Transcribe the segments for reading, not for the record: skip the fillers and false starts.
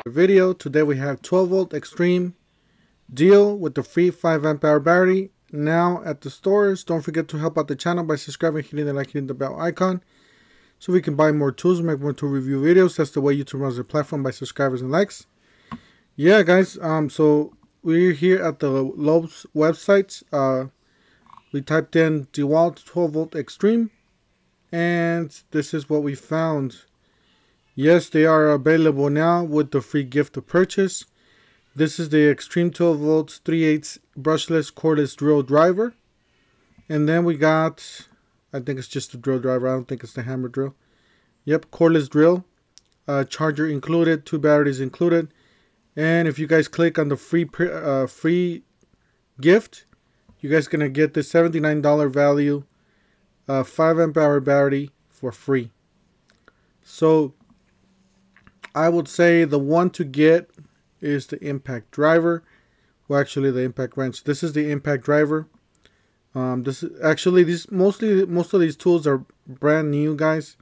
Video. Today we have 12 volt XTREME deal with the free 5 amp hour battery now at the stores. Don't forget to help out the channel by subscribing, hitting the like, hitting the bell icon, so we can buy more tools, make more tool review videos. That's the way YouTube runs the platform, by subscribers and likes. Yeah, guys. So we're here at the Lowe's website. We typed in DeWalt 12 volt XTREME, and this is what we found. Yes, they are available now with the free gift of purchase. This is the XTREME 12 volts 3/8 brushless cordless drill driver. And then we got, I think it's just the drill driver. I don't think it's the hammer drill. Yep, cordless drill. Charger included, 2 batteries included. And if you guys click on the free gift, you guys gonna get the $79 value 5 amp hour battery for free. So I would say the one to get is the impact driver. Well, actually the impact wrench. This is the impact driver. This is actually, most of these tools are brand new, guys.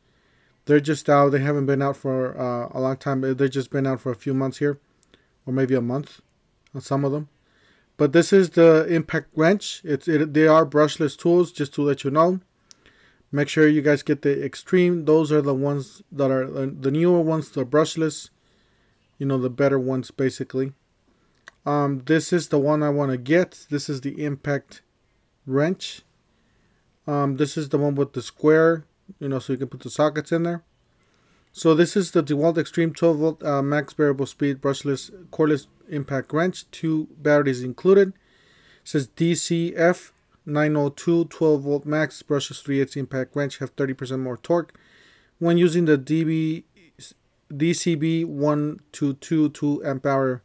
They're just out. They haven't been out for a long time. They've just been out for a few months here, or maybe a month on some of them. But this is the impact wrench. They are brushless tools, just to let you know. Make sure you guys get the XTREME. Those are the ones that are the newer ones, the brushless. You know, the better ones, basically. This is the one I want to get. This is the impact wrench. This is the one with the square, you know, so you can put the sockets in there. So this is the DeWalt XTREME 12 volt max variable speed brushless cordless impact wrench. 2 batteries included. It says DCF 902 12 volt max brushless 3/8 impact wrench, have 30% more torque when using the DCB 122 2 amp hour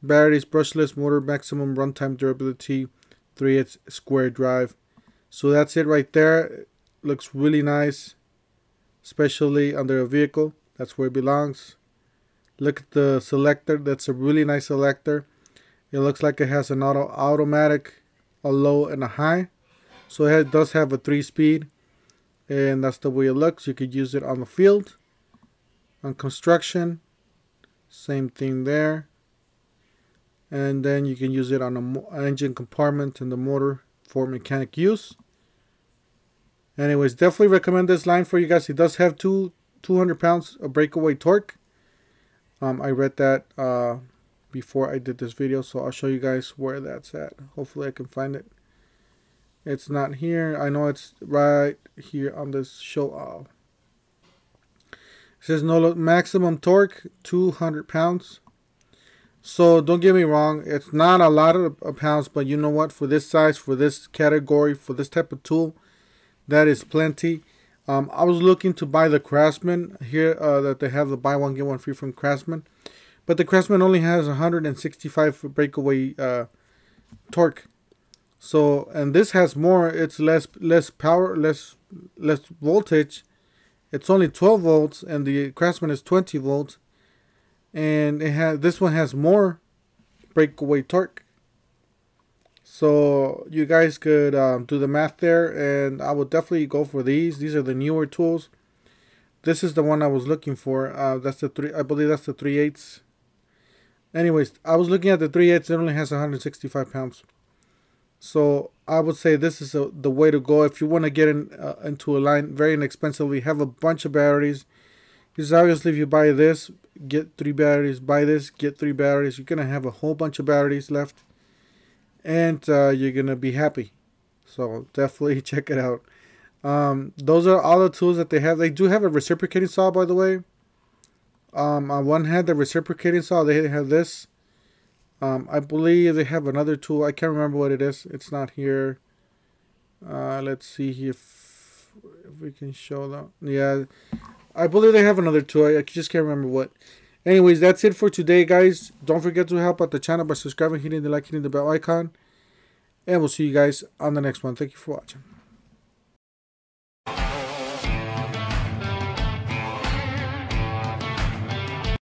batteries. Brushless motor, maximum runtime durability, 3/8 square drive. So that's it right there. Looks really nice, especially under a vehicle. That's where it belongs. Look at the selector. That's a really nice selector. It looks like it has an automatic, a low and a high. So it does have a 3-speed, and that's the way it looks. You could use it on the field, on construction, same thing there. And then you can use it on an engine compartment in the motor for mechanic use. Anyways, definitely recommend this line for you guys. It does have 200 pounds of breakaway torque. I read that before I did this video, so I'll show you guys where that's at. Hopefully I can find it. It's not here. I know it's right here on this show. It says no maximum torque 200 pounds. So don't get me wrong, it's not a lot of pounds, but you know what, for this size, for this category, for this type of tool, that is plenty. I was looking to buy the Craftsman here, that they have the buy one get one free from Craftsman, but the Craftsman only has 165 breakaway torque. So, and this has more. It's less power, less voltage. It's only 12 volts, and the Craftsman is 20 volts, and this one has more breakaway torque. So you guys could do the math there, and I would definitely go for these. These are the newer tools. This is the one I was looking for. That's the 3. I believe that's the 3/8. Anyways, I was looking at the 3/8. It only has 165 pounds. So I would say this is the way to go if you want to get into a line very inexpensively. Have a bunch of batteries. Because obviously, if you buy this, get 3 batteries. Buy this, get 3 batteries. You're gonna have a whole bunch of batteries left, and you're gonna be happy. So definitely check it out. Those are all the tools that they have. They do have a reciprocating saw, by the way. On one hand, the reciprocating saw, they have this. I believe they have another tool. I can't remember what it is. It's not here. Let's see if we can show that. Yeah, I believe they have another tool. I just can't remember what. Anyways, that's it for today, guys. Don't forget to help out the channel by subscribing, hitting the like, hitting the bell icon. And we'll see you guys on the next one. Thank you for watching.